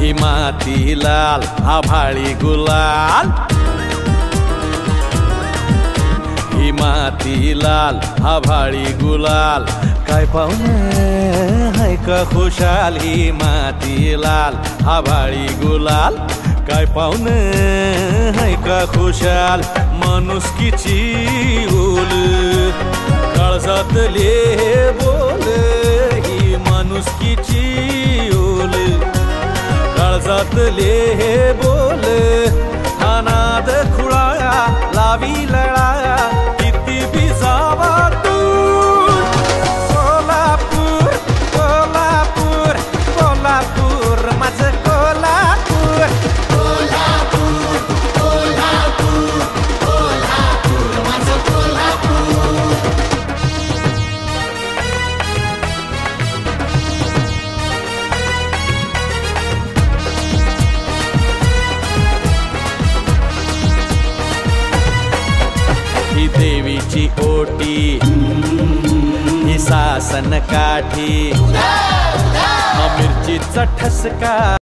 ही माती लाल आभाळी गुलाल, ही माती लाल आभाळी गुलाल, काय पाहुणे हाय का खुशाल, ही माती लाल आभाळी गुलाल, काय पाहुणे हाय का खुशाल, माणुसकीची ओल काळजातले बोल, ही माणुसकीची ओल काळजातले बोल, हा नाद खुळा लावी लळा किती बी जावा दूर, कोल्हापूर कोल्हापूर कोल्हापूर माझं कोल्हापूर, कोल्हापूर कोल्हापूर कोल्हापूर माझं कोल्हापूर. ही देवीची ओटी, ही सासन काठी, हा मिरचीचा ठसका.